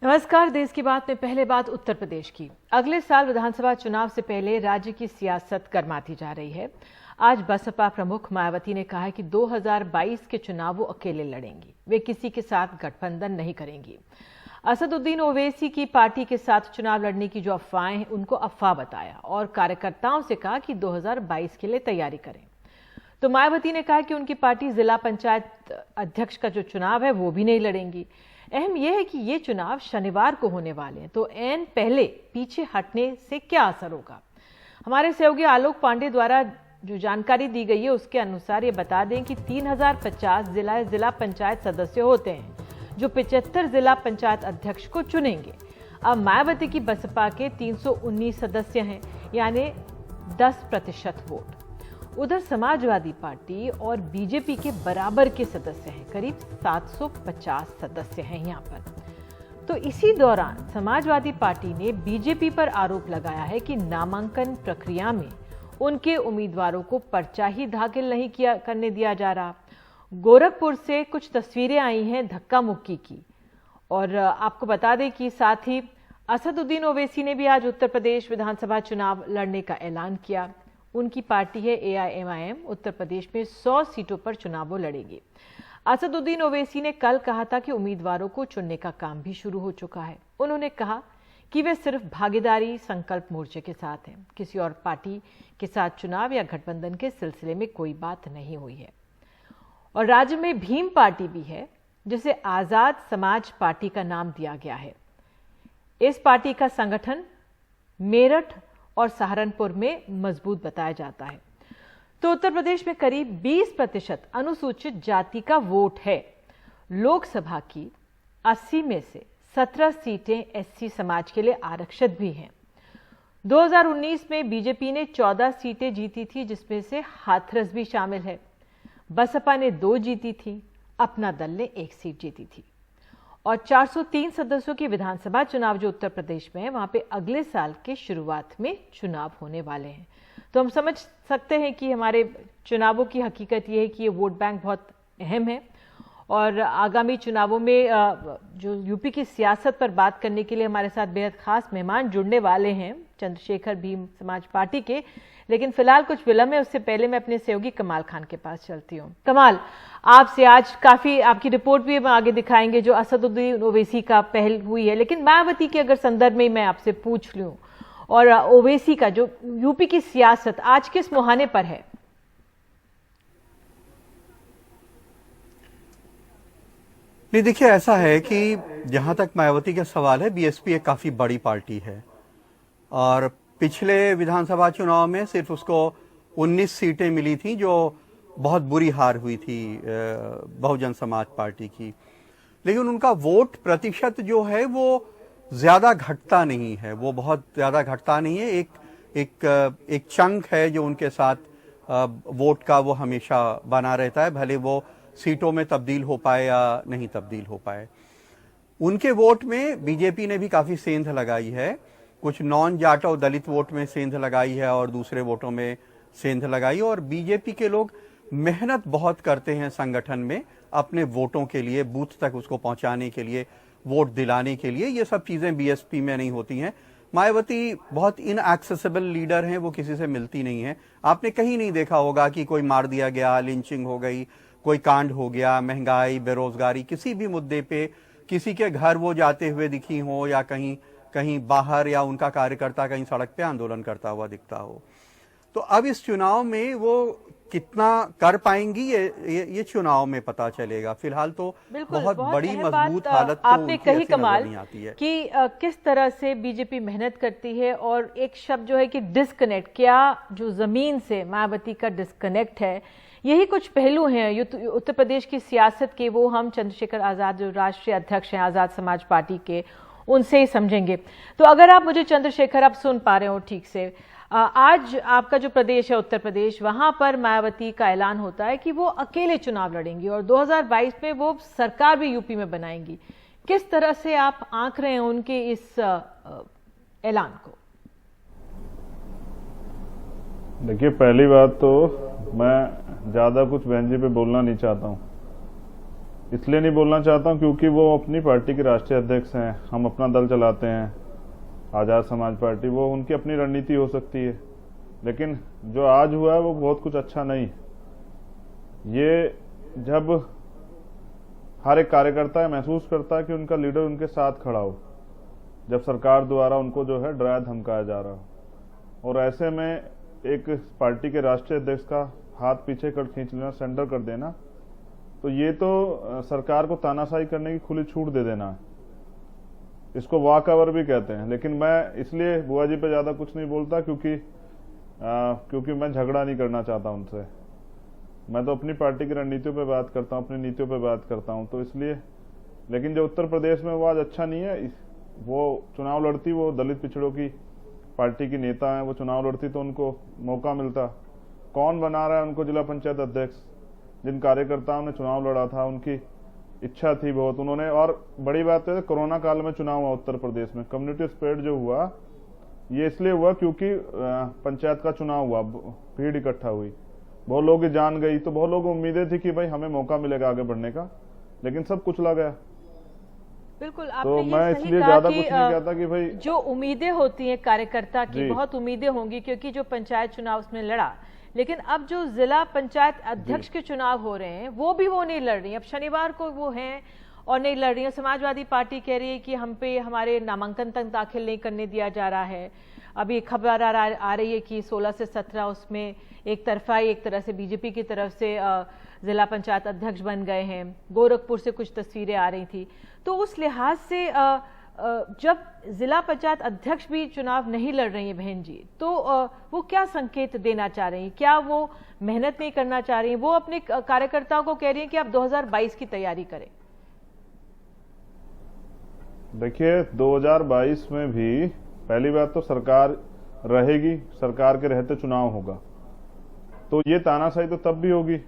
नमस्कार। देश की बात में पहले बात उत्तर प्रदेश की। अगले साल विधानसभा चुनाव से पहले राज्य की सियासत गर्माती जा रही है। आज बसपा प्रमुख मायावती ने कहा है कि 2022 के चुनाव वो अकेले लड़ेंगी, वे किसी के साथ गठबंधन नहीं करेंगी। असदुद्दीन ओवैसी की पार्टी के साथ चुनाव लड़ने की जो अफवाहें हैं उनको अफवाह बताया और कार्यकर्ताओं से कहा कि 2022 के लिए तैयारी करें। तो मायावती ने कहा कि उनकी पार्टी जिला पंचायत अध्यक्ष का जो चुनाव है वो भी नहीं लड़ेंगी। अहम यह है कि ये चुनाव शनिवार को होने वाले हैं, तो ऐन पहले पीछे हटने से क्या असर होगा। हमारे सहयोगी आलोक पांडे द्वारा जो जानकारी दी गई है उसके अनुसार ये बता दें कि 3050 जिला पंचायत सदस्य होते हैं जो 75 जिला पंचायत अध्यक्ष को चुनेंगे। अब मायावती की बसपा के 319 सदस्य हैं, यानी 10% वोट। उधर समाजवादी पार्टी और बीजेपी के बराबर के सदस्य हैं, करीब 750 सदस्य हैं यहाँ पर। तो इसी दौरान समाजवादी पार्टी ने बीजेपी पर आरोप लगाया है कि नामांकन प्रक्रिया में उनके उम्मीदवारों को पर्चा ही दाखिल नहीं करने दिया जा रहा। गोरखपुर से कुछ तस्वीरें आई हैं धक्का मुक्की की। और आपको बता दें कि साथ ही असदुद्दीन ओवैसी ने भी आज उत्तर प्रदेश विधानसभा चुनाव लड़ने का ऐलान किया। उनकी पार्टी है AIMIM, उत्तर प्रदेश में 100 सीटों पर चुनाव लड़ेगी। असदुद्दीन ओवैसी ने कल कहा था कि उम्मीदवारों को चुनने का काम भी शुरू हो चुका है। उन्होंने कहा कि वे सिर्फ भागीदारी संकल्प मोर्चे के साथ हैं, किसी और पार्टी के साथ चुनाव या गठबंधन के सिलसिले में कोई बात नहीं हुई है। और राज्य में भीम पार्टी भी है, जिसे आजाद समाज पार्टी का नाम दिया गया है। इस पार्टी का संगठन मेरठ और सहारनपुर में मजबूत बताया जाता है। तो उत्तर प्रदेश में करीब 20% अनुसूचित जाति का वोट है। लोकसभा की 80 में से 17 सीटें SC समाज के लिए आरक्षित भी हैं। 2019 में बीजेपी ने 14 सीटें जीती थी, जिसमें से हाथरस भी शामिल है। बसपा ने 2 जीती थी, अपना दल ने 1 सीट जीती थी। और 403 सदस्यों की विधानसभा चुनाव जो उत्तर प्रदेश में है, वहां पे अगले साल के शुरुआत में चुनाव होने वाले हैं। तो हम समझ सकते हैं कि हमारे चुनावों की हकीकत ये है कि ये वोट बैंक बहुत अहम है। और आगामी चुनावों में जो यूपी की सियासत पर बात करने के लिए हमारे साथ बेहद खास मेहमान जुड़ने वाले हैं, चंद्रशेखर भीम समाज पार्टी के। लेकिन फिलहाल कुछ विलंब है, उससे पहले मैं अपने सहयोगी कमाल खान के पास चलती हूँ। कमाल, आपसे आज काफी आपकी रिपोर्ट भी हम आगे दिखाएंगे जो असदुद्दीन ओवैसी का पहल हुई है, लेकिन मायावती के अगर संदर्भ में मैं आपसे पूछ लूं और ओवैसी का जो यूपी की सियासत आज किस मुहाने पर है? नहीं, देखिए, ऐसा है कि जहां तक मायावती का सवाल है, बीएसपी एक काफी बड़ी पार्टी है और पिछले विधानसभा चुनाव में सिर्फ उसको 19 सीटें मिली थी, जो बहुत बुरी हार हुई थी बहुजन समाज पार्टी की। लेकिन उनका वोट प्रतिशत जो है वो ज्यादा घटता नहीं है, वो बहुत ज्यादा घटता नहीं है। एक चंक है जो उनके साथ वोट का वो हमेशा बना रहता है, भले वो सीटों में तब्दील हो पाए या नहीं तब्दील हो पाए। उनके वोट में बीजेपी ने भी काफी सेंध लगाई है, कुछ नॉन जाटो दलित वोट में सेंध लगाई है और दूसरे वोटों में सेंध लगाई। और बीजेपी के लोग मेहनत बहुत करते हैं संगठन में अपने वोटों के लिए, बूथ तक उसको पहुंचाने के लिए, वोट दिलाने के लिए। ये सब चीजें बीएसपी में नहीं होती हैं। मायावती बहुत इनएक्सेसिबल लीडर हैं, वो किसी से मिलती नहीं है। आपने कहीं नहीं देखा होगा कि कोई मार दिया गया, लिंचिंग हो गई, कोई कांड हो गया, महंगाई, बेरोजगारी, किसी भी मुद्दे पे किसी के घर वो जाते हुए दिखी हो या कहीं बाहर, या उनका कार्यकर्ता कहीं सड़क पे आंदोलन करता हुआ दिखता हो। तो अब इस चुनाव में वो कितना कर पाएंगी ये चुनाव में पता चलेगा। फिलहाल तो बहुत बड़ी मजबूत हालत आपने कही कमाल नहीं आती है कि किस तरह से बीजेपी मेहनत करती है। और एक शब्द जो है कि डिस्कनेक्ट, क्या जो जमीन से मायावती का डिस्कनेक्ट है, यही कुछ पहलू हैं उत्तर प्रदेश की सियासत के। वो हम चंद्रशेखर आजाद जो राष्ट्रीय अध्यक्ष हैं आजाद समाज पार्टी के, उनसे ही समझेंगे। तो अगर आप मुझे चंद्रशेखर आप सुन पा रहे हो ठीक से, आज आपका जो प्रदेश है उत्तर प्रदेश, वहां पर मायावती का ऐलान होता है कि वो अकेले चुनाव लड़ेंगी और 2022 में वो सरकार भी यूपी में बनाएंगी। किस तरह से आप आंक रहे हैं उनके इस ऐलान को? देखिए, पहली बात तो मैं ज्यादा कुछ बहन जी पे बोलना नहीं चाहता हूं। इसलिए नहीं बोलना चाहता हूँ क्योंकि वो अपनी पार्टी के राष्ट्रीय अध्यक्ष हैं, हम अपना दल चलाते हैं आज़ाद समाज पार्टी, वो उनकी अपनी रणनीति हो सकती है, लेकिन जो आज हुआ है वो बहुत कुछ अच्छा नहीं। ये जब हर एक कार्यकर्ता महसूस करता है कि उनका लीडर उनके साथ खड़ा हो, जब सरकार द्वारा उनको जो है डराया धमकाया जा रहा हो, और ऐसे में एक पार्टी के राष्ट्रीय अध्यक्ष का हाथ पीछे कर खींच लेना, सरेंडर कर देना, तो ये तो सरकार को तानाशाही करने की खुली छूट दे देना है। इसको वॉक ओवर भी कहते हैं। लेकिन मैं इसलिए बुआ जी पे ज्यादा कुछ नहीं बोलता क्योंकि मैं झगड़ा नहीं करना चाहता उनसे। मैं तो अपनी पार्टी की रणनीतियों पे बात करता हूँ, अपनी नीतियों पे बात करता हूँ, तो इसलिए। लेकिन जो उत्तर प्रदेश में वो आज अच्छा नहीं है, वो चुनाव लड़ती, वो दलित पिछड़ों की पार्टी की नेता है, वो चुनाव लड़ती तो उनको मौका मिलता। कौन बना रहा है उनको जिला पंचायत अध्यक्ष? जिन कार्यकर्ताओं ने चुनाव लड़ा था उनकी इच्छा थी बहुत, उन्होंने। और बड़ी बात है, कोरोना काल में चुनाव हुआ उत्तर प्रदेश में, कम्युनिटी स्प्रेड जो हुआ ये इसलिए हुआ क्योंकि पंचायत का चुनाव हुआ, भीड़ इकट्ठा हुई, बहुत लोगों की जान गई, तो बहुत लोगों को उम्मीदें थी कि भाई हमें मौका मिलेगा आगे बढ़ने का, लेकिन सब कुचला गया। बिल्कुल, तो आपने मैं ये सही इसलिए कहा ज्यादा कि कुछ नहीं कहता कि भाई जो उम्मीदें होती हैं कार्यकर्ता की, बहुत उम्मीदें होंगी क्योंकि जो पंचायत चुनाव उसने लड़ा, लेकिन अब जो जिला पंचायत अध्यक्ष के चुनाव हो रहे हैं वो नहीं लड़ रही। अब शनिवार को वो हैं और नहीं लड़ रही है। समाजवादी पार्टी कह रही है कि हम पे हमारे नामांकन तक दाखिल नहीं करने दिया जा रहा है। अभी खबर आ रही है कि 16 से 17 उसमें एक तरफा एक तरह से बीजेपी की तरफ से जिला पंचायत अध्यक्ष बन गए हैं। गोरखपुर से कुछ तस्वीरें आ रही थी। तो उस लिहाज से जब जिला पंचायत अध्यक्ष भी चुनाव नहीं लड़ रही है बहन जी, तो वो क्या संकेत देना चाह रही हैं? क्या वो मेहनत नहीं करना चाह रही हैं? वो अपने कार्यकर्ताओं को कह रही हैं कि आप 2022 की तैयारी करें। देखिए, 2022 में भी पहली बात तो सरकार रहेगी, सरकार के रहते चुनाव होगा, तो ये तानाशाही तो तब भी होगी।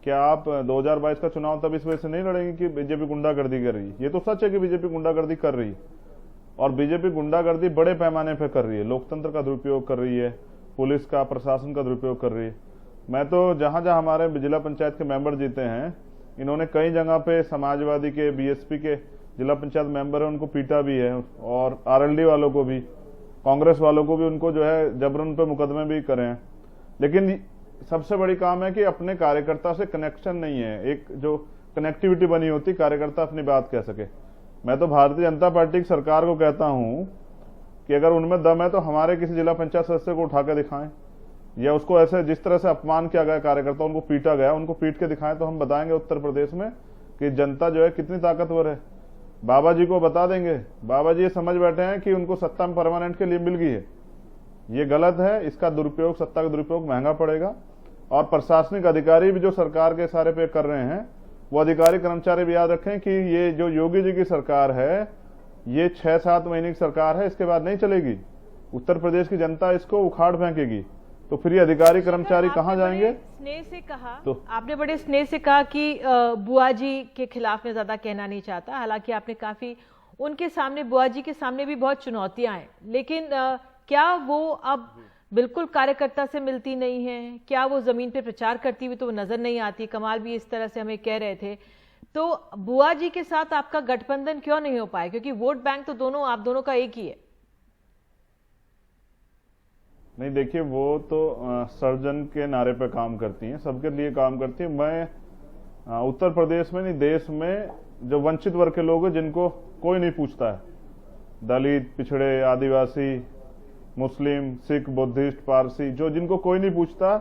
क्या आप 2022 का चुनाव तब इस वजह से नहीं लड़ेंगे कि बीजेपी गुंडागर्दी कर रही है? ये तो सच है कि बीजेपी गुंडागर्दी कर रही है, और बीजेपी गुंडागर्दी बड़े पैमाने पर कर रही है, लोकतंत्र का दुरुपयोग कर रही है, पुलिस का, प्रशासन का दुरुपयोग कर रही है। मैं तो जहां जहां हमारे जिला पंचायत के मेंबर जीते हैं, इन्होंने कई जगह पे समाजवादी के, बीएसपी के जिला पंचायत मेंबर है उनको पीटा भी है, और आरएलडी वालों को भी, कांग्रेस वालों को भी, उनको जो है जबरन पे मुकदमे भी करे हैं। लेकिन सबसे बड़ी काम है कि अपने कार्यकर्ता से कनेक्शन नहीं है, एक जो कनेक्टिविटी बनी होती, कार्यकर्ता अपनी बात कह सके। मैं तो भारतीय जनता पार्टी की सरकार को कहता हूं कि अगर उनमें दम है तो हमारे किसी जिला पंचायत सदस्य को उठा के दिखाएं, या उसको ऐसे जिस तरह से अपमान किया गया कार्यकर्ता, उनको पीटा गया, उनको पीट के दिखाएं, तो हम बताएंगे उत्तर प्रदेश में कि जनता जो है कितनी ताकतवर है। बाबा जी को बता देंगे, बाबा जी ये समझ बैठे हैं कि उनको सत्ता में परमानेंट के लिए मिल गई है, ये गलत है, इसका दुरुपयोग, सत्ता का दुरुपयोग महंगा पड़ेगा। और प्रशासनिक अधिकारी भी जो सरकार के सारे पे कर रहे हैं, वो अधिकारी कर्मचारी भी याद रखें कि ये जो योगी जी की सरकार है, ये 6-7 महीने की सरकार है, इसके बाद नहीं चलेगी। उत्तर प्रदेश की जनता इसको उखाड़ फेंकेगी, तो फिर ये अधिकारी कर्मचारी कहाँ जाएंगे? स्नेह से कहा, तो आपने बड़े स्नेह से कहा कि बुआ जी के खिलाफ में ज्यादा कहना नहीं चाहता। हालांकि आपने काफी उनके सामने, बुआ जी के सामने भी बहुत चुनौतियां हैं, लेकिन क्या वो अब बिल्कुल कार्यकर्ता से मिलती नहीं है? क्या वो जमीन पे प्रचार करती हुई तो वो नजर नहीं आती? कमाल भी इस तरह से हमें कह रहे थे। तो बुआ जी के साथ आपका गठबंधन क्यों नहीं हो पाया? क्योंकि वोट बैंक तो आप दोनों का एक ही है। नहीं, देखिए, वो तो सर्जन के नारे पे काम करती हैं, सबके लिए काम करती है। मैं उत्तर प्रदेश में नहीं, देश में जो वंचित वर्ग के लोग हैं, जिनको कोई नहीं पूछता है, दलित, पिछड़े, आदिवासी, मुस्लिम, सिख, बुद्धिस्ट, पारसी, जो जिनको कोई नहीं पूछता,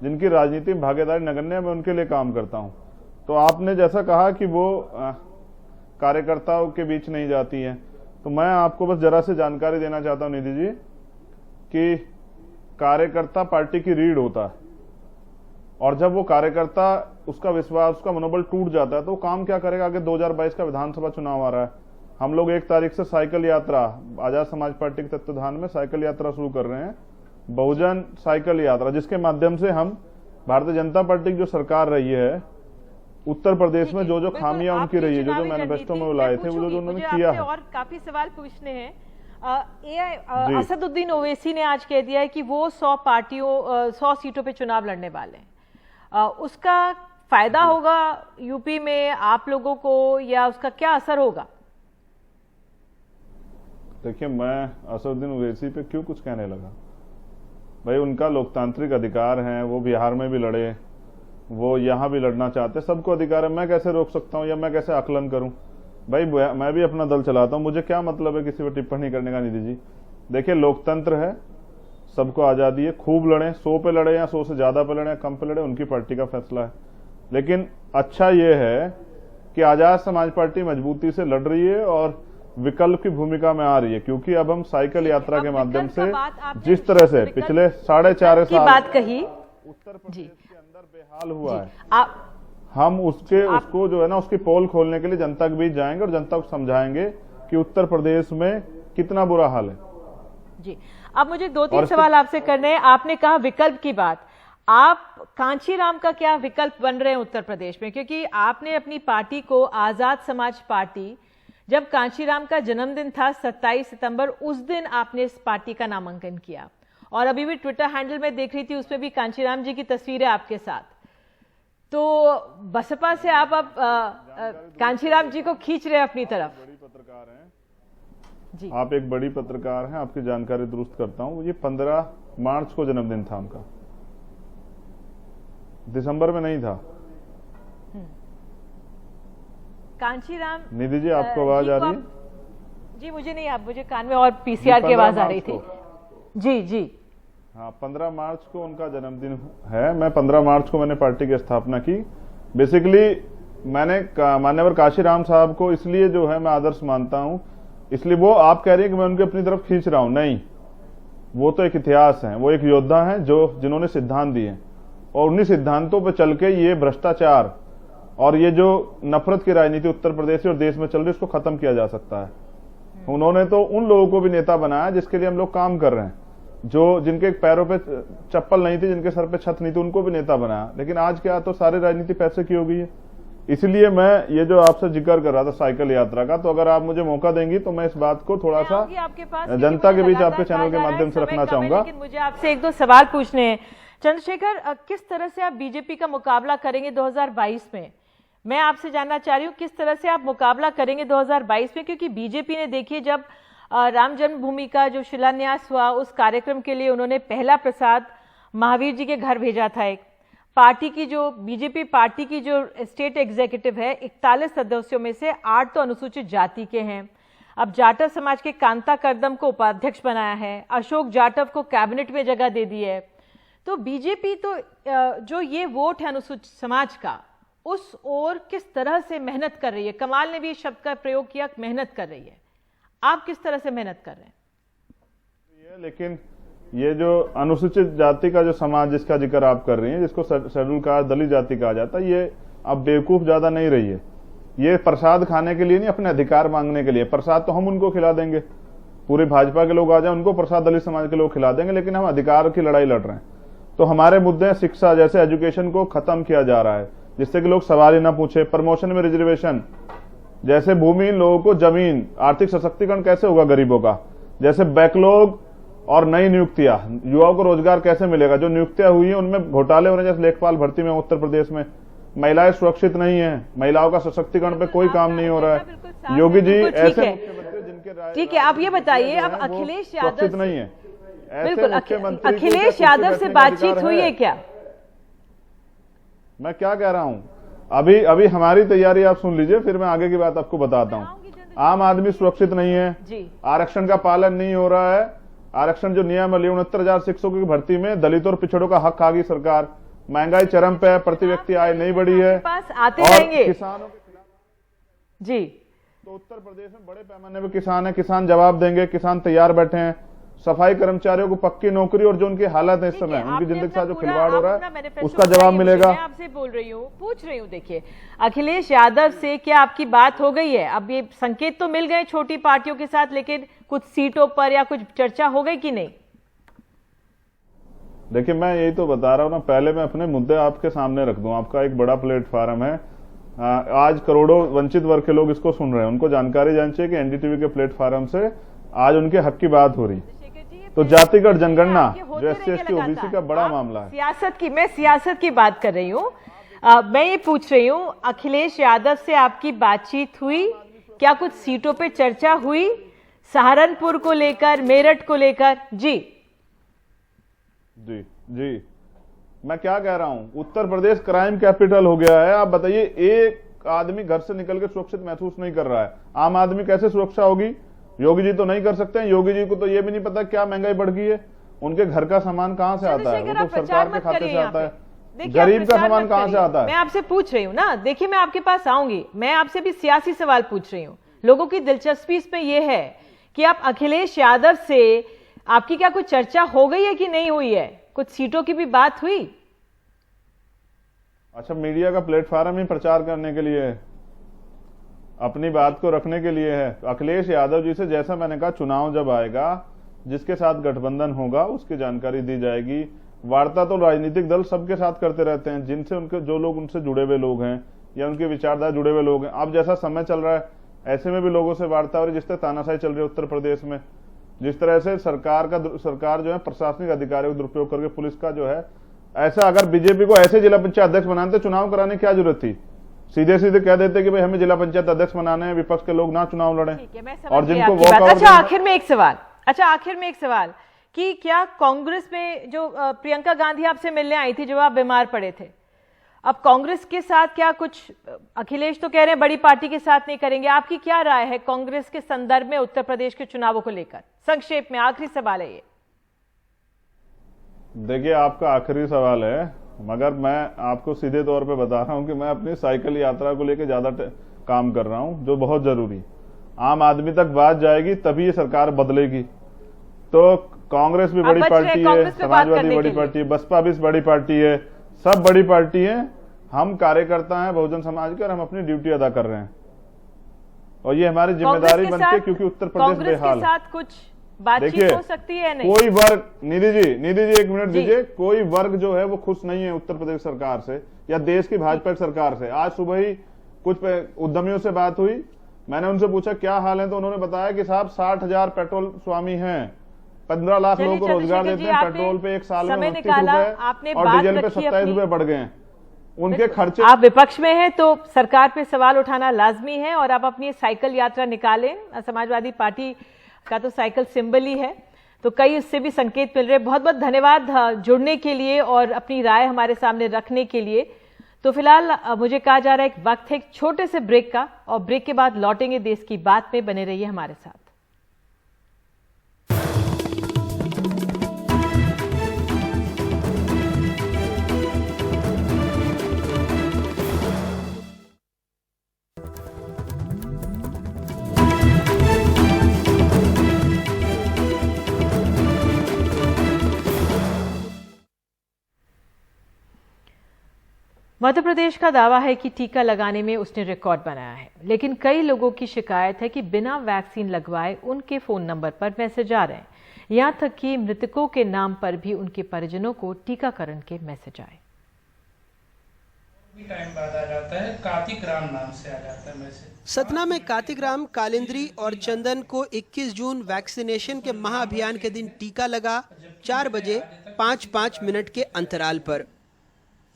जिनकी राजनीतिक भागीदारी नगण्य, मैं उनके लिए काम करता हूं। तो आपने जैसा कहा कि वो कार्यकर्ताओं के बीच नहीं जाती हैं, तो मैं आपको बस जरा से जानकारी देना चाहता हूं निधि जी कि कार्यकर्ता पार्टी की रीढ़ होता है, और जब वो कार्यकर्ता, उसका विश्वास, उसका मनोबल टूट जाता है, तो वो काम क्या करेगा? आगे 2022 का विधानसभा चुनाव आ रहा है। हम लोग 1 तारीख से साइकिल यात्रा, आजाद समाज पार्टी के तत्वाधान में साइकिल यात्रा शुरू कर रहे हैं, बहुजन साइकिल यात्रा, जिसके माध्यम से हम भारतीय जनता पार्टी की जो सरकार रही है उत्तर प्रदेश में, जो जो खामियां उनकी रही है, जो जो मैनिफेस्टो में बुलाए थे, वो जो उन्होंने किया है। और काफी सवाल पूछने हैं। असदुद्दीन ओवैसी ने आज कह दिया है कि वो 100 सीटों पे चुनाव लड़ने वाले हैं। उसका फायदा होगा यूपी में आप लोगों को, या उसका क्या असर होगा? देखिए, मैं असदुद्दीन ओवैसी पे क्यों कुछ कहने लगा? भाई, उनका लोकतांत्रिक अधिकार है, वो बिहार में भी लड़े, वो यहाँ भी लड़ना चाहते, सबको अधिकार है। मैं कैसे रोक सकता हूँ या मैं कैसे आकलन करूं? भाई, मैं भी अपना दल चलाता हूं, मुझे क्या मतलब है किसी पर टिप्पणी करने का? निधि जी, देखिए, लोकतंत्र है, सबको आजादी है, खूब लड़े, 100 पे लड़े या 100 से ज्यादा पे लड़े या कम पे लड़े, उनकी पार्टी का फैसला है। लेकिन अच्छा ये है कि आजाद समाज पार्टी मजबूती से लड़ रही है और विकल्प की भूमिका में आ रही है, क्योंकि अब हम साइकिल यात्रा के माध्यम से जिस तरह से पिछले 4.5 साल बात कही, उत्तर प्रदेश के अंदर बेहाल हुआ है, हम उसको जो है ना, उसकी पोल खोलने के लिए जनता के बीच जाएंगे और जनता को समझाएंगे कि उत्तर प्रदेश में कितना बुरा हाल है। जी, अब मुझे 2-3 सवाल आपसे करने हैं। आपने कहा विकल्प की बात, आप कांचीराम का क्या विकल्प बन रहे हैं उत्तर प्रदेश में? क्योंकि आपने अपनी पार्टी को आजाद समाज पार्टी, जब कांचीराम का जन्मदिन था 27 सितंबर, उस दिन आपने इस पार्टी का नामांकन किया, और अभी भी ट्विटर हैंडल में देख रही थी, उसमें भी कांचीराम जी की तस्वीर है आपके साथ। तो बसपा से आप अब कांचीराम जी को खींच रहे हैं अपनी तरफ। बड़ी पत्रकार हैं जी, आप, एक बड़ी पत्रकार हैं, आपकी जानकारी दुरुस्त करता हूं। ये 15 मार्च को जन्मदिन था उनका, दिसंबर में नहीं था। कांचीराम निधि जी, आपको आवाज आ रही है? जी, मुझे नहीं, आप मुझे कान में और पीसीआर की आवाज आ रही थी। जी जी, हाँ, 15 मार्च को उनका जन्मदिन है। मैं 15 मार्च को मैंने पार्टी की स्थापना की। बेसिकली मैंने मान्यवर कांशीराम साहब को इसलिए जो है मैं आदर्श मानता हूं, इसलिए वो, आप कह रही है कि मैं उनके अपनी तरफ खींच रहा हूं, नहीं, वो तो एक इतिहास है, वो एक योद्धा है जिन्होंने सिद्धांत दिए, और उन्हीं सिद्धांतों पर चल के ये भ्रष्टाचार और ये जो नफरत की राजनीति उत्तर प्रदेश और देश में चल रही है, उसको खत्म किया जा सकता है। उन्होंने तो उन लोगों को भी नेता बनाया जिसके लिए हम लोग काम कर रहे हैं, जिनके पैरों पे चप्पल नहीं थी, जिनके सर पे छत नहीं थी, उनको भी नेता बनाया। लेकिन आज क्या, तो सारी राजनीति पैसे की हो गई है। इसलिए मैं ये जो आपसे जिक्र कर रहा था साइकिल यात्रा का, तो अगर आप मुझे मौका देंगी तो मैं इस बात को थोड़ा सा जनता के बीच आपके चैनल के माध्यम से रखना चाहूंगा। लेकिन मुझे आपसे 1-2 सवाल पूछने हैं। चंद्रशेखर, किस तरह से आप बीजेपी का मुकाबला करेंगे 2022 में? मैं आपसे जानना चाह रही हूँ, किस तरह से आप मुकाबला करेंगे 2022 में? क्योंकि बीजेपी ने, देखिए, जब राम जन्मभूमि का जो शिलान्यास हुआ, उस कार्यक्रम के लिए उन्होंने पहला प्रसाद महावीर जी के घर भेजा था। एक पार्टी की जो बीजेपी पार्टी की जो स्टेट एग्जीक्यूटिव है, 41 सदस्यों में से 8 तो अनुसूचित जाति के हैं। अब जाटव समाज के कांता करदम को उपाध्यक्ष बनाया है, अशोक जाटव को कैबिनेट में जगह दे दी है। तो बीजेपी तो जो ये वोट है अनुसूचित समाज का, उस ओर किस तरह से मेहनत कर रही है? कमाल ने भी इस शब्द का प्रयोग किया, मेहनत कर रही है। आप किस तरह से मेहनत कर रहे हैं? लेकिन ये जो अनुसूचित जाति का जो समाज जिसका जिक्र आप कर रही हैं, जिसको शेड्यूल कास्ट दलित जाति कहा जाता है, ये अब बेवकूफ ज्यादा नहीं रही है। ये प्रसाद खाने के लिए नहीं, अपने अधिकार मांगने के लिए। प्रसाद तो हम उनको खिला देंगे, पूरे भाजपा के लोग आ जाए, उनको प्रसाद दलित समाज के लोग खिला देंगे, लेकिन हम अधिकार की लड़ाई लड़ रहे हैं। तो हमारे मुद्दे शिक्षा, जैसे एजुकेशन को खत्म किया जा रहा है जिससे कि लोग सवाल ही ना पूछे, प्रमोशन में रिजर्वेशन, जैसे भूमिहीन लोगों को जमीन, आर्थिक सशक्तिकरण कैसे होगा गरीबों का, जैसे बैकलॉग और नई नियुक्तियां, युवाओं को रोजगार कैसे मिलेगा, जो नियुक्तियां हुई है उनमें घोटाले हो रहे हैं, जैसे लेखपाल भर्ती में उत्तर प्रदेश में महिलाएं सुरक्षित नहीं है, महिलाओं का सशक्तिकरण पे कोई काम नहीं हो रहा है। योगी जी ऐसे मुख्यमंत्री जिनके, ठीक है, आप ये बताइए, अब अखिलेश यादव नहीं है, बिल्कुल, अखिलेश यादव से बातचीत हुई है क्या? मैं क्या कह रहा हूं, अभी हमारी तैयारी आप सुन लीजिए, फिर मैं आगे की बात आपको बताता हूं। आम आदमी सुरक्षित नहीं है, आरक्षण का पालन नहीं हो रहा है। आरक्षण जो नियम है, 69,000 शिक्षकों की भर्ती में दलितों और पिछड़ों का हक खा गई सरकार। महंगाई चरम पे है, प्रति व्यक्ति आय नहीं बढ़ी है, आते रहेंगे किसानों के खिलाफ जी। तो उत्तर प्रदेश में बड़े पैमाने पर किसान है, किसान जवाब देंगे, किसान तैयार बैठे हैं। सफाई कर्मचारियों को पक्की नौकरी और जो उनकी हालत है इस समय, उनकी जिंदगी के साथ जो खिलवाड़ हो रहा है, उसका जवाब मिलेगा। मैं आपसे बोल रही हूँ, पूछ रही हूँ, देखिए, अखिलेश यादव से क्या आपकी बात हो गई है? अब ये संकेत तो मिल गए छोटी पार्टियों के साथ, लेकिन कुछ सीटों पर या कुछ चर्चा हो गई कि नहीं? देखिए, मैं यही तो बता रहा हूँ ना, पहले मैं अपने मुद्दे आपके सामने रख दूं। आपका एक बड़ा प्लेटफॉर्म है, आज करोड़ों वंचित वर्ग के लोग इसको सुन रहे हैं, उनको जानकारी जानी चाहिए कि एनडीटीवी के प्लेटफॉर्म से आज उनके हक की बात हो रही। तो जातिगत जनगणना जो SC ST OBC का बड़ा मामला है, मैं सियासत की बात कर रही हूँ। मैं ये पूछ रही हूँ, अखिलेश यादव से आपकी बातचीत हुई? क्या कुछ सीटों पे चर्चा हुई? सहारनपुर को लेकर, मेरठ को लेकर? जी जी जी, मैं क्या कह रहा हूं, उत्तर प्रदेश क्राइम कैपिटल हो गया है। आप बताइए, एक आदमी घर से निकल के सुरक्षित महसूस नहीं कर रहा है। आम आदमी कैसे सुरक्षा होगी? योगी जी तो नहीं कर सकते हैं। योगी जी को तो ये भी नहीं पता क्या महंगाई बढ़ गई है। उनके घर का सामान कहां से आता है? वो तो सरकार के खाते से आता है। गरीब का सामान कहां से आता है? मैं आपसे पूछ रही हूँ ना, देखिए मैं आपके पास आऊंगी, मैं आपसे भी सियासी सवाल पूछ रही हूँ। लोगों की दिलचस्पी इसमें यह है कि आप अखिलेश यादव से आपकी क्या कुछ चर्चा हो गई है कि नहीं हुई है? कुछ सीटों की भी बात हुई? अच्छा, मीडिया का प्लेटफॉर्म ही प्रचार करने के लिए है, अपनी बात को रखने के लिए है। अखिलेश यादव जी से, जैसा मैंने कहा, चुनाव जब आएगा, जिसके साथ गठबंधन होगा उसकी जानकारी दी जाएगी। वार्ता तो राजनीतिक दल सबके साथ करते रहते हैं, जिनसे उनके जो लोग उनसे जुड़े हुए लोग हैं या उनकी विचारधारा जुड़े हुए लोग हैं। अब जैसा समय चल रहा है, ऐसे में भी लोगों से वार्ता हो रही है। जिस तरह तानाशाही चल रही है उत्तर प्रदेश में, जिस तरह से सरकार जो है प्रशासनिक अधिकारियों का दुरुपयोग करके, पुलिस का जो है, ऐसा अगर बीजेपी को ऐसे जिला पंचायत अध्यक्ष बनाते, चुनाव कराने की क्या जरूरत थी? सीधे सीधे कह देते कि भाई हमें जिला पंचायत अध्यक्ष बनाने हैं, विपक्ष के लोग ना चुनाव लड़ें। और जिनको वॉकआउट। अच्छा, आखिर में एक सवाल कि क्या कांग्रेस में जो प्रियंका गांधी आपसे मिलने आई थी जब आप बीमार पड़े थे, अब कांग्रेस के साथ क्या कुछ, अखिलेश तो कह रहे हैं बड़ी पार्टी के साथ नहीं करेंगे, आपकी क्या राय है कांग्रेस के संदर्भ में उत्तर प्रदेश के चुनावों को लेकर? संक्षेप में आखिरी सवाल है ये। देखिए, आपका आखिरी सवाल है, मगर मैं आपको सीधे तौर पे बता रहा हूं कि मैं अपनी साइकिल यात्रा को लेकर ज्यादा काम कर रहा हूं, जो बहुत जरूरी। आम आदमी तक बात जाएगी तभी ये सरकार बदलेगी। तो कांग्रेस भी बड़ी पार्टी है, समाजवादी बड़ी पार्टी है, बसपा भी बड़ी पार्टी है, सब बड़ी पार्टी है। हम कार्यकर्ता हैं बहुजन समाज के और हम अपनी ड्यूटी अदा कर रहे हैं, और ये हमारी जिम्मेदारी बनती है, क्योंकि उत्तर प्रदेश बेहाल है। कुछ बातचीत हो सकती है नहीं? कोई वर्ग, निधि जी एक मिनट दीजिए, कोई वर्ग जो है वो खुश नहीं है उत्तर प्रदेश सरकार से या देश की भाजपा सरकार से। आज सुबह ही कुछ उद्यमियों से बात हुई, मैंने उनसे पूछा क्या हाल है, तो उन्होंने बताया कि साहब 60,000 पेट्रोल स्वामी हैं, 15 लाख लोगों को रोजगार देते हैं, पेट्रोल पे एक साल में 29 रुपए और डीजल पे 27 रुपए बढ़ गए हैं उनके खर्चे। आप विपक्ष में हैं तो सरकार पे सवाल उठाना लाजमी है, और आप अपनी साइकिल यात्रा निकालें। समाजवादी पार्टी का तो साइकिल सिंबल ही है, तो कई इससे भी संकेत मिल रहे हैं। बहुत बहुत धन्यवाद जुड़ने के लिए और अपनी राय हमारे सामने रखने के लिए। तो फिलहाल मुझे कहा जा रहा है एक वक्त है एक छोटे से ब्रेक का, और ब्रेक के बाद लौटेंगे देश की बात में। बने रहिए हमारे साथ। मध्य प्रदेश का दावा है कि टीका लगाने में उसने रिकॉर्ड बनाया है, लेकिन कई लोगों की शिकायत है कि बिना वैक्सीन लगवाए उनके फोन नंबर पर मैसेज आ रहे हैं। यहां तक कि मृतकों के नाम पर भी उनके परिजनों को टीकाकरण के मैसेज आए। टाइम बाद आ जाता है, कार्तिक राम नाम से आ जाता है मैसेज। सतना में कार्तिक राम, कालिंद्री और चंदन को 21 जून वैक्सीनेशन के महाअभियान के दिन टीका लगा, 4 बजे 5-5 मिनट के अंतराल पर।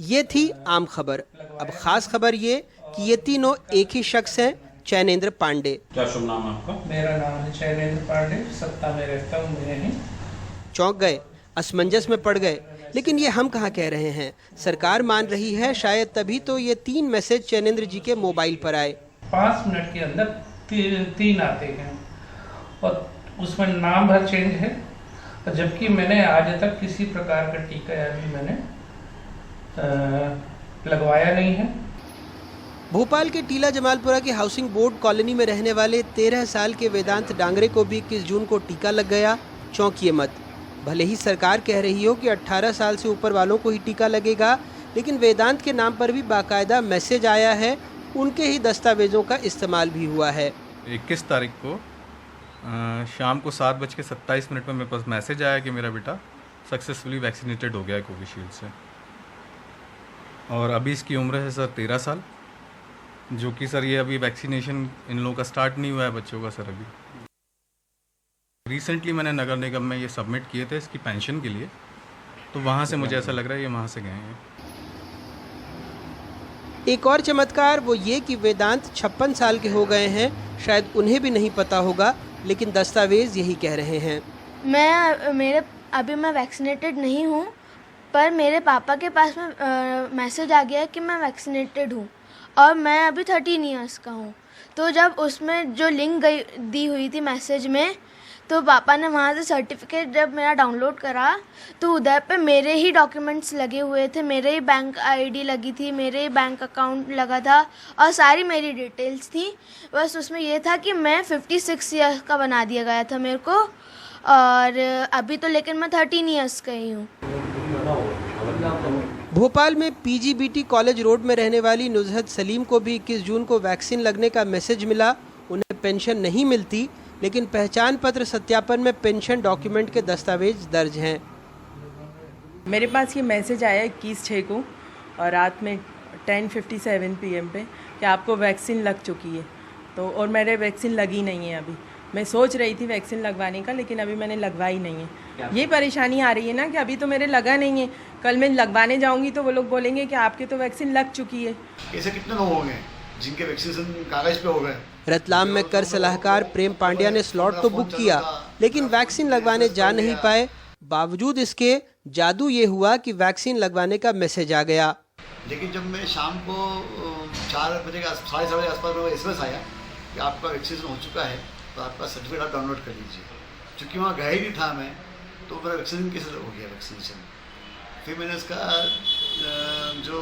ये थी आम खबर। अब खास खबर ये कि ये तीनों एक ही शख्स हैं, चैनेंद्र पांडे। क्या शुभ नाम है आपका? मेरा नाम है चैनेंद्र पांडे, सत्ता में रहता हूँ, मेरे ही। चौंक गए, असमंजस में पड़ गए, लेकिन ये हम कहाँ कह रहे हैं, सरकार मान रही है। शायद तभी तो ये 3 मैसेज चैनेंद्र जी के मोबाइल पर आए। 5 मिनट के अंदर 3 आते हैं, और उसमें नाम भर चेंज है, जबकि मैंने आज तक किसी प्रकार का टीका अभी मैंने लगवाया नहीं है। भोपाल के टीला जमालपुरा की हाउसिंग बोर्ड कॉलोनी में रहने वाले 13 साल के वेदांत डांगरे को भी 21 जून को टीका लग गया। चौंकिए मत, भले ही सरकार कह रही हो कि 18 साल से ऊपर वालों को ही टीका लगेगा, लेकिन वेदांत के नाम पर भी बाकायदा मैसेज आया है, उनके ही दस्तावेजों का इस्तेमाल भी हुआ है। 21 तारीख को शाम को 7:27 में मेरे पास मैसेज आया कि मेरा बेटा सक्सेसफुली वैक्सीनेटेड हो गया है कोविशील्ड से, और अभी इसकी उम्र है सर 13 साल, जो कि सर ये अभी वैक्सीनेशन इन लोगों का स्टार्ट नहीं हुआ है बच्चों का सर। अभी रिसेंटली मैंने नगर निगम में ये सबमिट किए थे इसकी पेंशन के लिए, तो वहाँ से मुझे ऐसा लग रहा है ये वहाँ से गए हैं। एक और चमत्कार वो ये कि वेदांत 56 साल के हो गए हैं। शायद उन्हें भी नहीं पता होगा, लेकिन दस्तावेज यही कह रहे हैं। अभी मैं वैक्सीनेटेड नहीं हूँ, पर मेरे पापा के पास में मैसेज आ गया कि मैं वैक्सीनेटेड हूँ और मैं अभी 13 ईयर्स का हूँ। तो जब उसमें जो लिंक दी हुई थी मैसेज में, तो पापा ने वहाँ से सर्टिफिकेट जब मेरा डाउनलोड करा तो उधर पे मेरे ही डॉक्यूमेंट्स लगे हुए थे, मेरे ही बैंक आईडी लगी थी, मेरे ही बैंक अकाउंट लगा था और सारी मेरी डिटेल्स थी। बस उसमें ये था कि मैं 56 ईयर्स का बना दिया गया था मेरे को, और अभी तो लेकिन मैं 13 ईयर्स का ही हूँ। भोपाल में पीजीबीटी कॉलेज रोड में रहने वाली नुजहत सलीम को भी 21 जून को वैक्सीन लगने का मैसेज मिला। उन्हें पेंशन नहीं मिलती, लेकिन पहचान पत्र सत्यापन में पेंशन डॉक्यूमेंट के दस्तावेज दर्ज हैं। मेरे पास ये मैसेज आया 21/6 को और रात में 10:57 PM पे कि आपको वैक्सीन लग चुकी है। तो और मेरे वैक्सीन लगी नहीं है अभी। मैं सोच रही थी वैक्सीन लगवाने का, लेकिन अभी मैंने लगवाई नहीं है। ये परेशानी आ रही है ना कि अभी तो मेरे लगा नहीं है, कल मैं लगवाने जाऊंगी तो वो लोग बोलेंगे कि आपके तो वैक्सीन लग चुकी है। ऐसे कितने लोग होंगे जिनके वैक्सीनेशन कागज पे हो गए? रतलाम में कर सलाहकार प्रेम पांड्या ने स्लॉट तो बुक किया, लेकिन वैक्सीन लगवाने जा नहीं पाए। बावजूद इसके जादू ये हुआ कि वैक्सीन लगवाने का मैसेज आ गया। लेकिन जब मैं शाम को 4 बजे के 4:30 बजे आसपास में SMS आया कि आपका वैक्सीनेशन हो चुका है, तो आपका सर्टिफिकेट आप डाउनलोड कर लीजिए। चूँकि वहाँ गया ही नहीं था मैं, तो मेरा वैक्सीनेशन कैसे हो गया वैक्सीनेशन। फिर मैंने इसका जो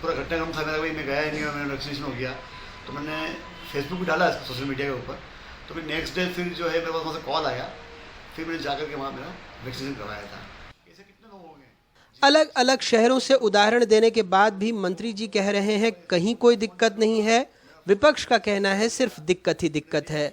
पूरा घटनाक्रम था मेरा, भाई मैं गया ही नहीं और मेरा वैक्सीनेशन हो गया, तो मैंने फेसबुक पे डाला इसको, सोशल मीडिया के ऊपर। तो फिर नेक्स्ट डे फिर जो है मेरे पास वहाँ से कॉल आया, फिर मैंने जाकर के वहाँ मेरा वैक्सीनेशन करवाया था। ऐसे कितने लोग होंगे? अलग अलग शहरों से उदाहरण देने के बाद भी मंत्री जी कह रहे हैं कहीं कोई दिक्कत नहीं है। विपक्ष का कहना है सिर्फ दिक्कत ही दिक्कत है।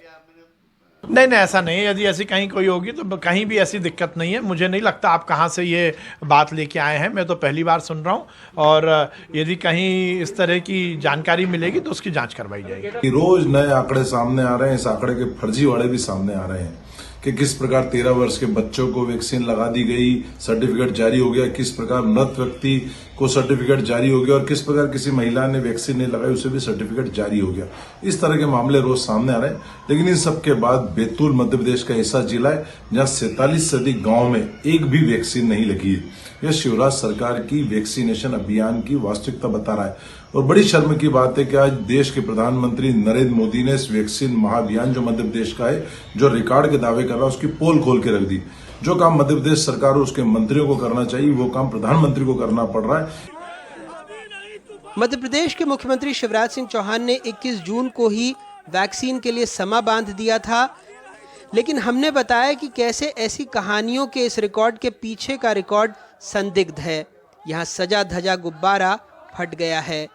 नहीं, ऐसा नहीं है। यदि ऐसी कहीं कोई होगी तो कहीं भी ऐसी दिक्कत नहीं है। मुझे नहीं लगता आप कहाँ से ये बात लेके आए हैं, मैं तो पहली बार सुन रहा हूँ। और यदि कहीं इस तरह की जानकारी मिलेगी तो उसकी जांच करवाई जाएगी। रोज नए आंकड़े सामने आ रहे हैं, इस आंकड़े के फर्जीवाड़े भी सामने आ रहे हैं कि किस प्रकार 13 वर्ष के बच्चों को वैक्सीन लगा दी गई, सर्टिफिकेट जारी हो गया, किस प्रकार मृत व्यक्ति को सर्टिफिकेट जारी हो गया और किस प्रकार किसी महिला ने वैक्सीन नहीं लगाई उसे भी सर्टिफिकेट जारी हो गया। इस तरह के मामले रोज सामने आ रहे हैं। लेकिन इन सब के बाद बैतूल मध्य प्रदेश का ऐसा जिला है जहां 47 से अधिक गाँव में एक भी वैक्सीन नहीं लगी है। यह शिवराज सरकार की वैक्सीनेशन अभियान की वास्तविकता बता रहा है। और बड़ी शर्म की बात है कि आज देश के प्रधानमंत्री नरेंद्र मोदी ने इस वैक्सीन महाअभियान जो मध्य प्रदेश का है, जो रिकॉर्ड के दावे कर रहा है, उसकी पोल खोल के रख दी। जो काम मध्य प्रदेश सरकार और उसके मंत्रियों को करना चाहिए, वो काम प्रधानमंत्री को करना पड़ रहा है। मध्य प्रदेश के मुख्यमंत्री शिवराज सिंह चौहान ने 21 जून को ही वैक्सीन के लिए समा बांध दिया था, लेकिन हमने बताया कि कैसे ऐसी कहानियों के इस रिकॉर्ड के पीछे का रिकॉर्ड संदिग्ध है। यहाँ सजा धजा गुब्बारा फट गया है।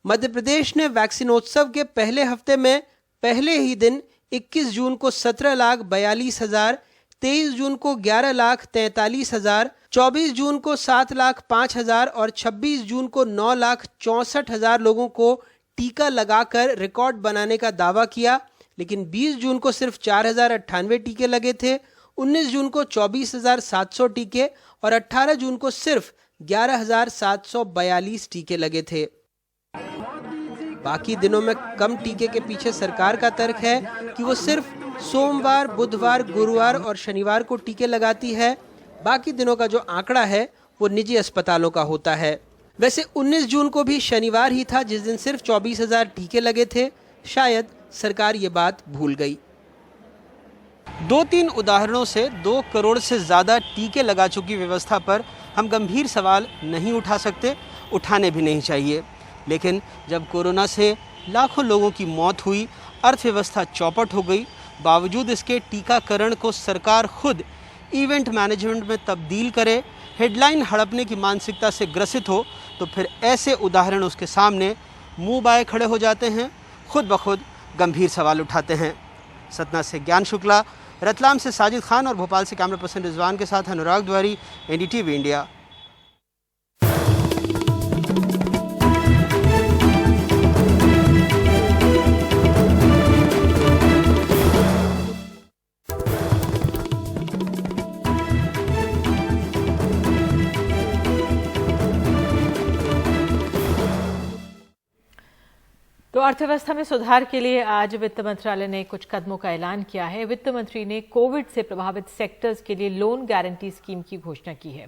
मध्य प्रदेश ने वैक्सीनोत्सव के पहले हफ्ते में पहले ही दिन 21 जून को 17,42,000, 23 जून को 11,43,000, 24 जून को 7,05,000 और 26 जून को 9,64,000 लोगों को टीका लगाकर रिकॉर्ड बनाने का दावा किया। लेकिन 20 जून को सिर्फ 4,098 टीके लगे थे, 19 जून को 24,700 टीके और 18 जून को सिर्फ 11,742 टीके लगे थे। बाकी दिनों में कम टीके के पीछे सरकार का तर्क है कि वो सिर्फ सोमवार, बुधवार, गुरुवार और शनिवार को टीके लगाती है। बाकी दिनों का जो आंकड़ा है वो निजी अस्पतालों का होता है। वैसे 19 जून को भी शनिवार ही था जिस दिन सिर्फ 24,000 टीके लगे थे। शायद सरकार ये बात भूल गई। 2-3 उदाहरणों से 2 करोड़ से ज़्यादा टीके लगा चुकी व्यवस्था पर हम गंभीर सवाल नहीं उठा सकते, उठाने भी नहीं चाहिए। लेकिन जब कोरोना से लाखों लोगों की मौत हुई, अर्थव्यवस्था चौपट हो गई, बावजूद इसके टीकाकरण को सरकार खुद इवेंट मैनेजमेंट में तब्दील करे, हेडलाइन हड़पने की मानसिकता से ग्रसित हो, तो फिर ऐसे उदाहरण उसके सामने मुंह बाए खड़े हो जाते हैं, खुद ब खुद गंभीर सवाल उठाते हैं। सतना से ज्ञान शुक्ला, रतलाम से साजिद खान और भोपाल से कैमरा पर्सन रिजवान के साथ अनुराग द्वारी, NDTV इंडिया। तो अर्थव्यवस्था में सुधार के लिए आज वित्त मंत्रालय ने कुछ कदमों का ऐलान किया है। वित्त मंत्री ने कोविड से प्रभावित सेक्टर्स के लिए लोन गारंटी स्कीम की घोषणा की है।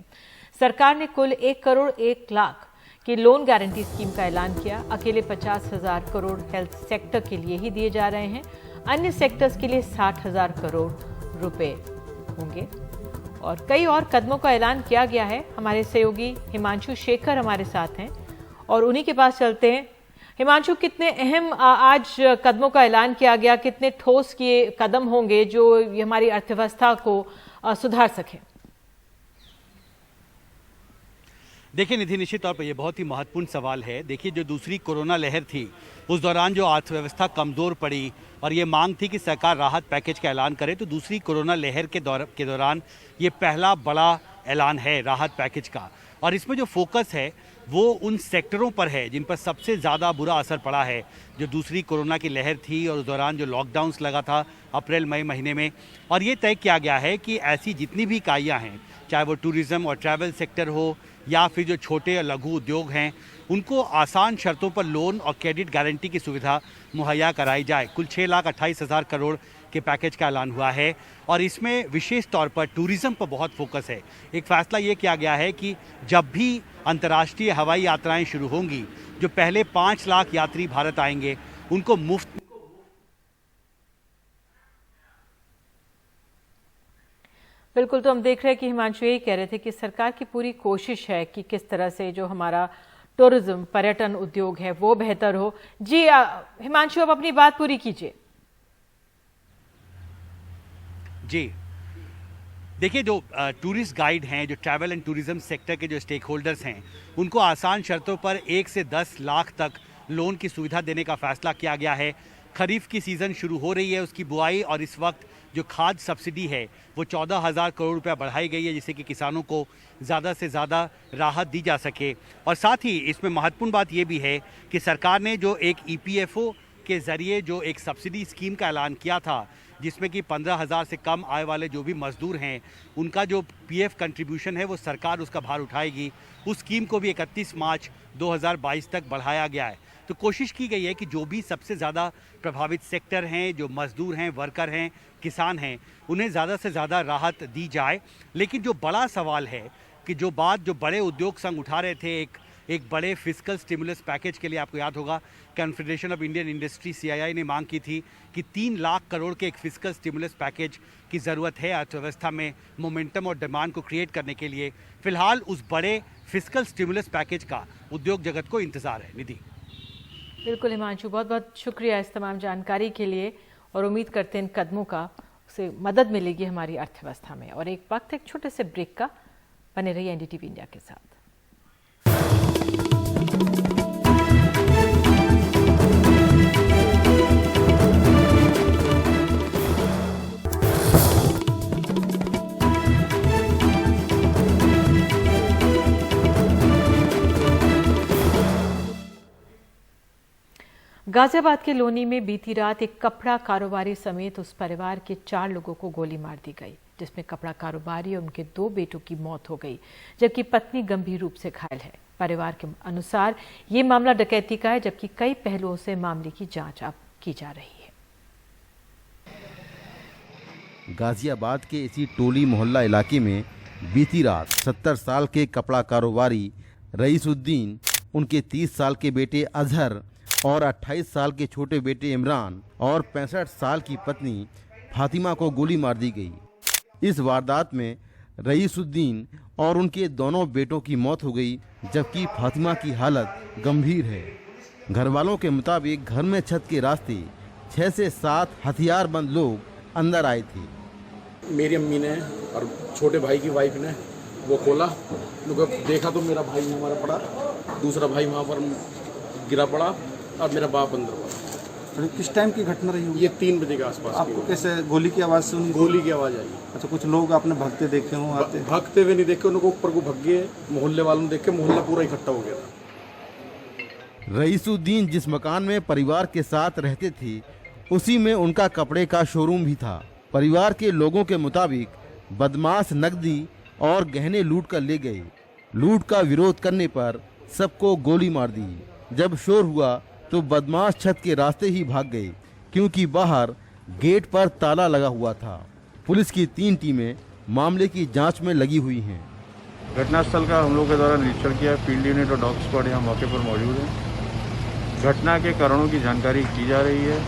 सरकार ने कुल 1 करोड़ 1 लाख की लोन गारंटी स्कीम का ऐलान किया। अकेले 50,000 करोड़ हेल्थ सेक्टर के लिए ही दिए जा रहे हैं। अन्य सेक्टर्स के लिए 60,000 करोड़ रुपए होंगे और कई और कदमों का ऐलान किया गया है। हमारे सहयोगी हिमांशु शेखर हमारे साथ हैं और उन्हीं के पास चलते हैं। हिमांशु, कितने अहम आज कदमों का ऐलान किया गया, कितने ठोस किए कदम होंगे जो हमारी अर्थव्यवस्था को सुधार सके? देखिए निधि, निश्चित तौर पर यह बहुत ही महत्वपूर्ण सवाल है। देखिए, जो दूसरी कोरोना लहर थी उस दौरान जो अर्थव्यवस्था कमज़ोर पड़ी और ये मांग थी कि सरकार राहत पैकेज का ऐलान करे, तो दूसरी कोरोना लहर के दौरान ये पहला बड़ा ऐलान है राहत पैकेज का। और इसमें जो फोकस है वो उन सेक्टरों पर है जिन पर सबसे ज़्यादा बुरा असर पड़ा है, जो दूसरी कोरोना की लहर थी और उस दौरान जो लॉकडाउन्स लगा था अप्रैल मई महीने में। और ये तय किया गया है कि ऐसी जितनी भी इकाइयाँ हैं, चाहे वो टूरिज़्म और ट्रैवल सेक्टर हो या फिर जो छोटे और लघु उद्योग हैं, उनको आसान शर्तों पर लोन और क्रेडिट गारंटी की सुविधा मुहैया कराई जाए। कुल 6,28,000 करोड़ के पैकेज का ऐलान हुआ है और इसमें विशेष तौर पर टूरिज़्म पर बहुत फोकस है। एक फैसला ये किया गया है कि जब भी अंतर्राष्ट्रीय हवाई यात्राएं शुरू होंगी, जो पहले 5 लाख यात्री भारत आएंगे उनको मुफ्त। बिल्कुल, तो हम देख रहे हैं कि हिमांशु यही कह रहे थे कि सरकार की पूरी कोशिश है कि किस तरह से जो हमारा टूरिज्म पर्यटन उद्योग है वो बेहतर हो। जी हिमांशु, अब अपनी बात पूरी कीजिए। जी देखिए, जो टूरिस्ट गाइड हैं, जो ट्रैवल एंड टूरिज्म सेक्टर के जो स्टेक होल्डर्स हैं, उनको आसान शर्तों पर 1 से 10 लाख तक लोन की सुविधा देने का फैसला किया गया है। खरीफ की सीज़न शुरू हो रही है, उसकी बुआई और इस वक्त जो खाद सब्सिडी है वो 14,000 करोड़ रुपया बढ़ाई गई है, जिससे कि किसानों को ज़्यादा से ज़्यादा राहत दी जा सके। और साथ ही इसमें महत्वपूर्ण बात ये भी है कि सरकार ने जो एक EPFO के ज़रिए जो एक सब्सिडी स्कीम का ऐलान किया था, जिसमें कि 15,000 से कम आय वाले जो भी मजदूर हैं उनका जो PF कंट्रीब्यूशन है वो सरकार उसका भार उठाएगी, उस स्कीम को भी 31 मार्च 2022 तक बढ़ाया गया है। तो कोशिश की गई है कि जो भी सबसे ज़्यादा प्रभावित सेक्टर हैं, जो मजदूर हैं, वर्कर हैं, किसान हैं, उन्हें ज़्यादा से ज़्यादा राहत दी जाए। लेकिन जो बड़ा सवाल है कि जो बात जो बड़े उद्योग संघ उठा रहे थे एक बड़े फिस्कल स्टिमुलस पैकेज के लिए, आपको याद होगा confederation of Indian industry CII ने मांग की थी कि 3 लाख करोड़ के एक फिस्कल स्टिमुलस पैकेज की ज़रूरत है अर्थव्यवस्था में मोमेंटम और डिमांड को क्रिएट करने के लिए। फिलहाल उस बड़े फिस्कल स्टिमुलस पैकेज का उद्योग जगत को इंतज़ार है। निधि। बिल्कुल हिमांशु, बहुत बहुत शुक्रिया इस तमाम जानकारी के लिए और उम्मीद करते हैं इन कदमों का से मदद मिलेगी हमारी अर्थव्यवस्था में। और एक वक्त एक छोटे से ब्रेक का, बने रहिए NDTV इंडिया के साथ। गाजियाबाद के लोनी में बीती रात एक कपड़ा कारोबारी समेत उस परिवार के 4 लोगों को गोली मार दी गई, जिसमें कपड़ा कारोबारी और उनके 2 बेटों की मौत हो गई, जबकि पत्नी गंभीर रूप से घायल है। परिवार के अनुसार ये मामला डकैती का है, जबकि कई पहलुओं से मामले की जांच अब की जा रही है। गाजियाबाद के इसी टोली मोहल्ला इलाके में बीती रात 70 साल के कपड़ा कारोबारी रईसुद्दीन, उनके 30 साल के बेटे अजहर और 28 साल के छोटे बेटे इमरान और 65 साल की पत्नी फातिमा को गोली मार दी गई। इस वारदात में रईसुद्दीन और उनके दोनों बेटों की मौत हो गई, जबकि फातिमा की हालत गंभीर है। घर वालों के मुताबिक घर में छत के रास्ते 6 से 7 हथियारबंद लोग अंदर आए थे। मेरी अम्मी ने और छोटे भाई की वाइफ ने वो खोला, देखा तो मेरा भाई हमारा पड़ा, दूसरा भाई वहाँ पर गिरा पड़ा और मेरा बाप अंदर पड़ा। किस टाइम की घटना रही होगी? ये 3 बजे के आसपास। आपको कैसे गोली की आवाज़ सुनी? गोली की आवाज़ आई। अच्छा, कुछ लोग आपने भागते देखे हों? आते भागते हुए नहीं देखे, उनको ऊपर को भाग गए, मोहल्ले वालों ने देखे, मोहल्ला पूरा इकट्ठा हो गया था। रईसुद्दीन जिस मकान में परिवार के साथ रहते थे, उसी में उनका कपड़े का शोरूम भी था। परिवार के लोगों के मुताबिक बदमाश नकदी और गहने लूट कर ले गए। लूट का विरोध करने पर सबको गोली मार दी। जब शोर हुआ तो बदमाश छत के रास्ते ही भाग गए, क्योंकि बाहर गेट पर ताला लगा हुआ था। पुलिस की 3 टीमें मामले की जांच में लगी हुई हैं। घटनास्थल का हम लोग के द्वारा निरीक्षण किया। फील्ड यूनिट और डॉग स्क्वाड यहाँ मौके पर मौजूद है। घटना के कारणों की जानकारी की जा रही है।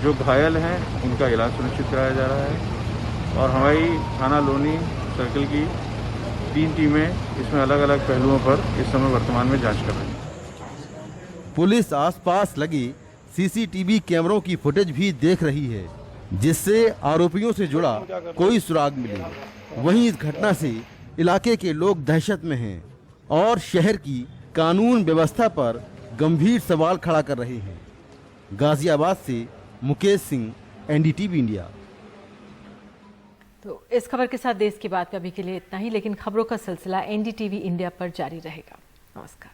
जो घायल हैं उनका इलाज सुनिश्चित कराया जा रहा है और हमारी थाना लोनी सर्किल की 3 टीमें इसमें अलग अलग पहलुओं पर इस समय वर्तमान में जांच कर रही हैं। पुलिस आसपास लगे सीसीटीवी कैमरों की फुटेज भी देख रही है, जिससे आरोपियों से जुड़ा कोई सुराग मिले। वहीं इस घटना से इलाके के लोग दहशत में हैं और शहर की कानून व्यवस्था पर गंभीर सवाल खड़ा कर रहे हैं। गाजियाबाद से मुकेश सिंह, एनडीटीवी इंडिया। तो इस खबर के साथ देश की बात में अभी के लिए इतना ही, लेकिन खबरों का सिलसिला एनडीटीवी इंडिया पर जारी रहेगा। नमस्कार।